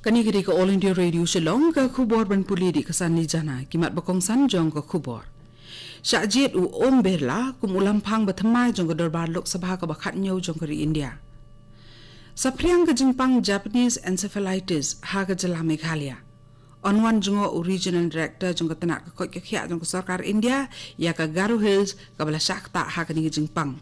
Kani kiri ke All India Radio Shillong ke khubor ban puli di kesan ni jana kimat bakong san jong ke khubor. Syajit u Om Birla kum ulam phang bathamai jong ke darbar Lok Sabha ke bakhat nyau jong ke India. Sapriang ke jingpang Japanese encephalitis ha ke jela Meghalaya. Onwan jongo Regional Director jong ke tenak ke koi ke khia jong ke sarkar India ya ke Garo Hills ke bala Shakta ha ke ni jingpang.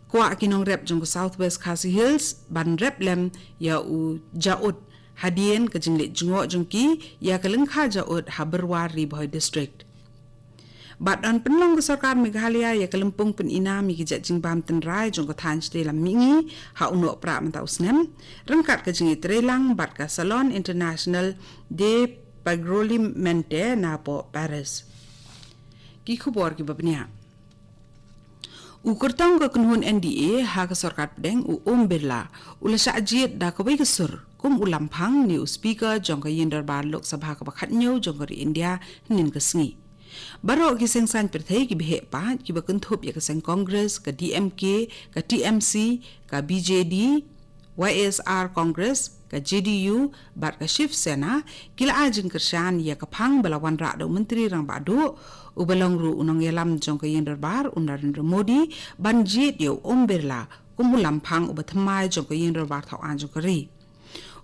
Kuak kinong rep jong ke Southwest Khasi Hills ban rep lem ya u Jaud hadien ke jinglet jongo jongki ya ke lengkha Jaud Haberwar Riboy District. Badan penlong ke sarkar Meghalaya ya ke lempung pen ina mi ke jat jingbam tenrai jong ke than ste lam mingi ha unok pra mentau snem rengkat ke jingi trelang bat ke Salon International de Pagrolimento na po Paris. Ki khubor ki babnia Ukurtang ke kenhun NDA ha ke sarkar pedeng u Om Birla ula syajit da ke wei kesur kum ulam phang ni u speaker jong ke yin darbar Lok Sabha ke bakhat nyau jong ke India nin ke sengi barok ki seng san perthai ki behe pa ki bakun thup ya ke seng Congress ke DMK ke TMC ke BJD YSR Congress ke JDU bat ke Shiv Sena kila ajeng kershan ya ke phang balawan ra do menteri rang badu ubalong ru unong yalam jong ke yin darbar Narendra Modi banjit yo Om Birla kumulam phang ubathamai jong ke yin darbar thau an jong ke ri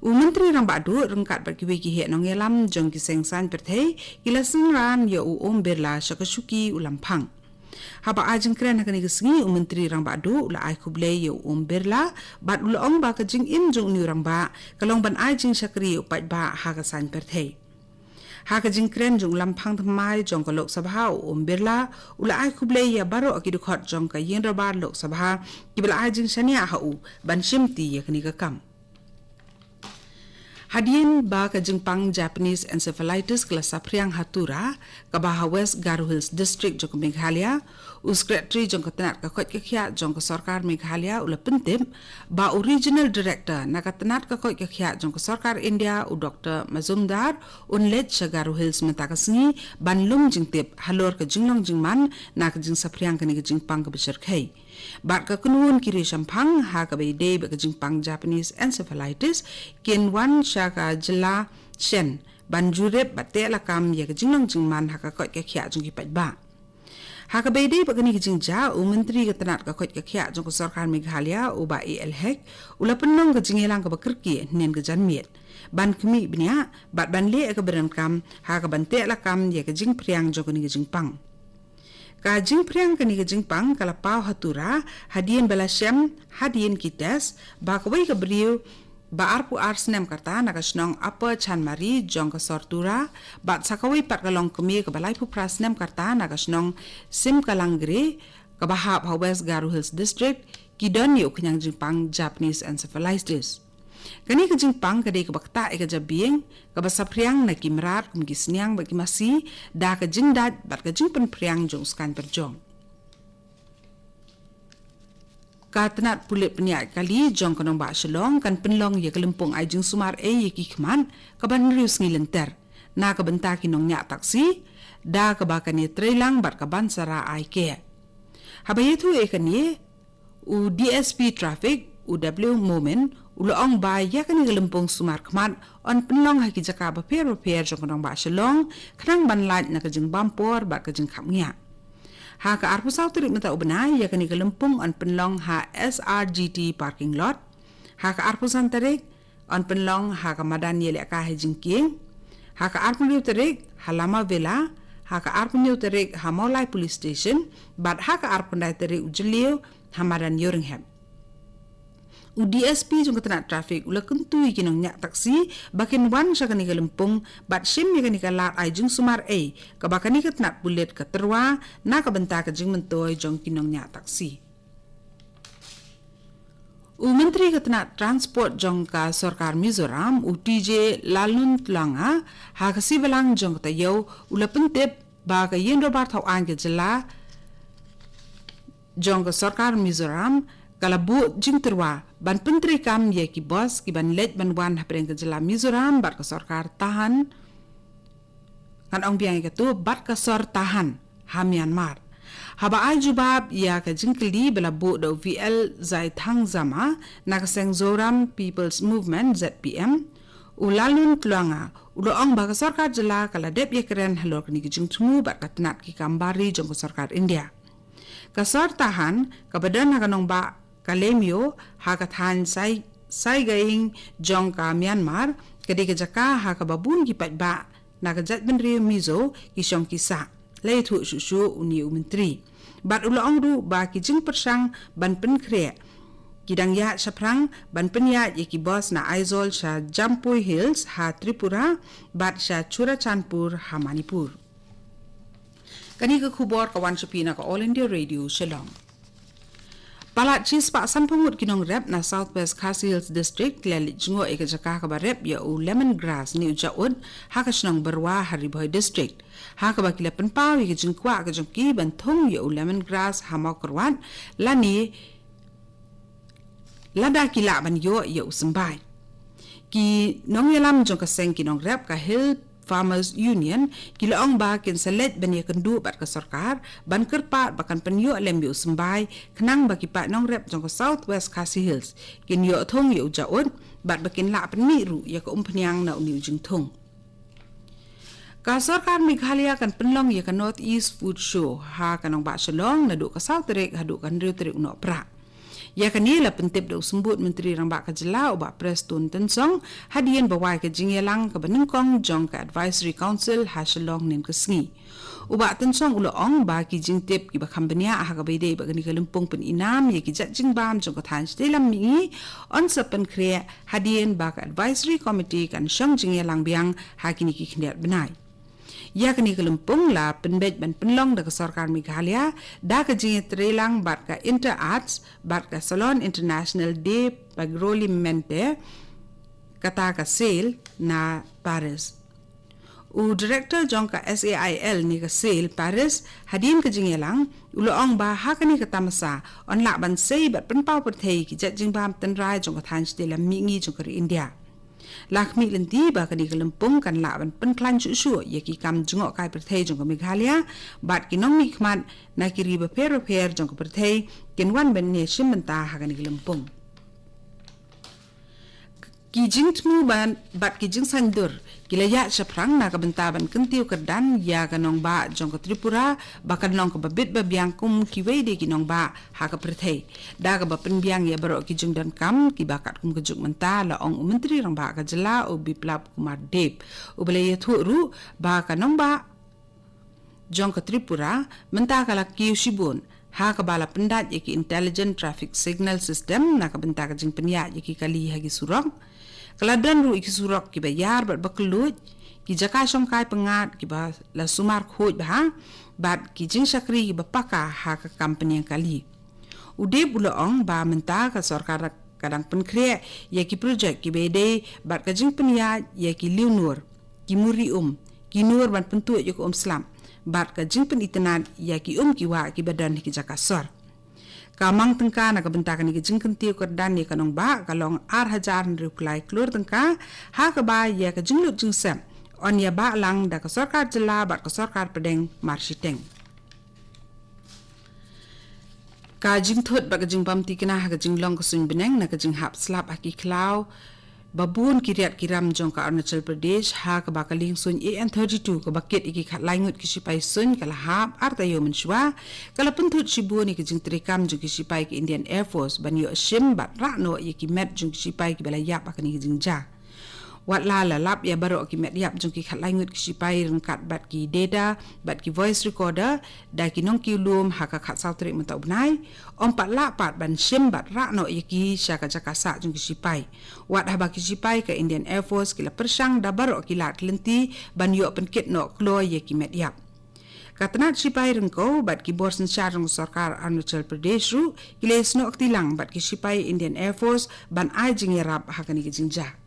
menteri rang badu rengkat bat ki weki he nong yalam jong ki seng san perthai kila sengran yo Om Birla syakasuki ulam phang haba ajeng kren hakani kesengi menteri rang badu ula ai kuble yo Om Birla bat ula ong ba ka jing im jong ni rang ba kalong ban ai jing syakri upat ba ha ka san perthai ha ka jing kren jong lam phang thamai jong ka Lok Sabha Om Birla ula ai kuble ya baro aki dukhot jong ka yin darbar Lok Sabha ki bala ai jing shania ha u ban shimti ya kani ka kam Hadien ba ka jingpang Japanese encephalitis kelas sapriang hatura ka Baha West Garo Hills District jong Meghalaya secretary jong ketenat ka khot kekhia jong ke sarkar Meghalaya ula pentip ba Regional Director na ketenat ka khot kekhia jong ke sarkar India u Dr. Mazumdar unlet Garo Hills menta ka sengi banlum jingtip halor ka jinglong jingman na ka jing sapriang ka ni ka jingpang ka besar khai bat ka kunun kiri sampang ha ka bei de ba ka jingpang Japanese encephalitis ken wan ka jela shen banjurep batte la kam ya ka jinglong jingman ha ka kot ka khia jong ki pat ba ha ka bei de ba ka ni ka jingja u menteri ka tanat ka kot ka khia jong ka sarkar Meghalaya u ba AL hek ula penong ka jingelang ka bakerki nen ka janmiet ban kmi bnia bat ban le ka beram kam ha ka bante la kam ya ka jing priang jong ka ni ka jingpang ka jing priang ka ni ka jingpang kala pau hatura hadien bala shem hadien kites ba ka wei ka briu ba arpu arsnem karta nakasnong apa chanmari jong ka sortura bat sakawi pat kalong kemi ka balai pu prasnem karta nakasnong sim kalangre ka bahap West Garo Hills District kidon yu kenyang jingpang Japanese encephalitis kani ka jingpang ka de ka bakta e ka jabing ka basapriang na kimrat kum gisnyang ba kimasi da ka jingdat bat ka jingpen priang jong skan perjong Katenat pulit peniak kali jong kanong ba Shillong kan penlong ya kelempung ai jing sumar e ki khman ka ban rius ngi lenter na ka benta kinong nya taksi da ka ba kan ni trelang bat ka ban sara ai ke habayetu e kan ni u DSP traffic UW moment uloong ba ya kan ni kelempung sumar khman on penlong ha ki jaka ba per jong kanong ba Shillong khnang ban lait na ka jing bampor bat ka jing kham nya ha ka arpu sau terik menta ubnai ya kani kelempung on penlong ha SRGT parking lot ha ka arpu san terik on penlong ha ka madan yele ka he jingking ha ka arpu liu terik halama vela ha ka arpu liu terik ha Maulai police station bat ha ka arpu dai terik ujliu ha madan yoringham UDSP jong ketenat traffic ula kentui kinong nyak taksi bakin wan sya kani kelempung bat sim ya kani kalat ai jing sumar e ka bakani ketenat bulet ka terwa na ka benta ka jing mentoy jong kinong nyak taksi menteri ketenat transport jong ka sarkar Mizoram TJ Lalun Tlanga ha ka sibalang jong ka tayo ula pentip ba ka yin robar thau an ke jela jong ka sarkar Mizoram kalabu jing terwa ban penteri kam ye ki bos ki ban let ban wan hapreng ke jela Mizoram bat ka sarkar tahan kan ong biang ke tu bat ka sor tahan ha Myanmar haba ai jubab ya ka jingkli bela bu do VL zai thang zama na ka seng Zoram People's Movement ZPM ulalun tuanga uloong baga sarkar jela kala dep ye keren halor kini kijing tumu bat katnat ki kambari jong sarkar India kasar tahan kabadan haganong ba kalemio hakathan sai gaing jong ka Myanmar kadi ke jaka hakababun ki pat ba nagajat benri mizo kisong kisa lai thu su uni menteri bat uloong ru ba kijing persang ban pen kre kidang ya saprang ban penya yeki boss na Aizol sha Jampui Hills ha Tripura bat sha Churachandpur ha Manipur kani ka khubor kawan sapina ka All India Radio Shillong palat chis pa sanpamut kinong rep na Southwest Khasi Hills District leli jingo eka jaka ka ba rep ya u lemongrass ni ujaud ha ka snong berwa Haribhoi District ha ka ba kila penpaw eka jingkwa ka jongki ban thong ya u lemongrass ha mau korwan lani lada kila ban yo ya usambai ki nong yalam jong ka seng ki nong rep ka Hill Farmers Union kila ong ba kin selet ban ya kendu bat ka sarkar ban kerpat bakan penyo lem yo usambai kenang bagi pat nong rep jong ka Southwest Khasi Hills kin yo thong yo jaun bat bakin la penmi ru ya ka umpanyang na uni jing thong ka sarkar Meghalaya kan penlong ya ka North East Food Show ha kanong ba shalong na do ka South Trek ha do kan riu trek no pra ya kanila pentip da usembut menteri rang ba ka jela ba Preston Tensong hadian bawai ka jingyelang ka banengkong jong ka Advisory Council ha shalong nen ka sngi uba Tensong uloong ba ki jingtip ki ba company ha ka bede ba gani kalumpong pen inam ya ki jat jingbam jong ka than stelam mi on sa pen kre hadian ba ka Advisory Committee kan shong jingyelang biang ha kini ki khnet benai ya kini kelumpung la penbej ban penlong da sarkar Meghalaya da ka jinge trelang bat ka Inter Arts bat ka Salon International Day pagroli mente kata ka sale na Paris u director jong ka SAIL ni ka sale Paris hadin ka jinge lang uloong ba ha kani ka tamasa on la ban sei bat penpau perthei ki jat jingbam tan rai jong ka than stela mi ngi jong ka India lakmi lenti ba kani kelempung kan la ban pen klan chu ye ki kam jungo kai perthei jong ka Meghalaya bat ki nong mi khmat na ki ri ba per jong ka perthei ken wan ben ne shimanta ha kani kelempung ki jingtmu ban bat ki jing sandur kilaya saprang na ka bentaban kentiu kedan ya kanong ba jong ka Tripura ba kanong ka babit ba biang kum ki weide ki nong ba ha ka perthei da ka ba pen biang ya baro ki jing dan kam ki bakat kum kejuk menta la ong menteri rang ba ka jela o Biplab Kumar Deb u bele ye thu ru ba kanong ba jong ka Tripura menta ka la ki shibun ha ka bala pendat ye ki intelligent traffic signal system na ka benta ka jing penya ye ki kali ha gi surong kaladan ru iki surok ki bayar bat baklut ki jaka som kai pengat ki ba la sumar khoj ba bat ki jing sakri ki bapaka ha ka company kali ude buloong ba menta ka sarkar kadang penkre ya ki project ki bede bat ka jing penya ya ki liunur ki murium ki nur ban pentu yo ko slam bat ka jing pen itenan ya ki ki wa ki badan ki jaka sor kamang tengka na kabentakan ni jing kentiu kerdan ni kanong ba kalong ar hajar reply klur tengka ha ka ba ya ka jinglut jing sem on ya ba lang da ka sarkar jela bat ka sarkar pedeng marshiteng ka jing thot ba ka jing pam ti kana ha ka jing long ka sung beneng na ka jing hap slap aki klau babun kiryat kiram jong ka Arunachal Pradesh ha ka ba ka ling sun AN32 ka bakit iki khat laingut ki sipai sun kala hap artayo menshwa kala penthut sibu ni ki jing trikam jong ki sipai ki Indian Air Force ban yo shim bat rakno ye ki met jong ki sipai ki bala yap ka ni jing ja wat la lap ya baro ki met yap jong ki khat laingut ki sipai rengkat bat ki data bat ki voice recorder da ki nong ki lum ha ka khat sautri mentau benai om pat la pat ban shim bat rakno ye ki syaka jaka sa jong ki sipai wat ha ba ki sipai ka Indian Air Force ki la persang da baro ki lat lenti ban yo penkit no klo ye ki met yap katanat sipai rengko bat ki borsen syarang sarkar Arunachal Pradesh ru ki lesno aktilang bat ki sipai Indian Air Force ban ai jing yarap ha ka ni ki jingja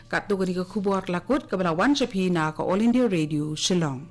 kat tu ka khubor lakut ka bala wan chapi na ka All India Radio Shillong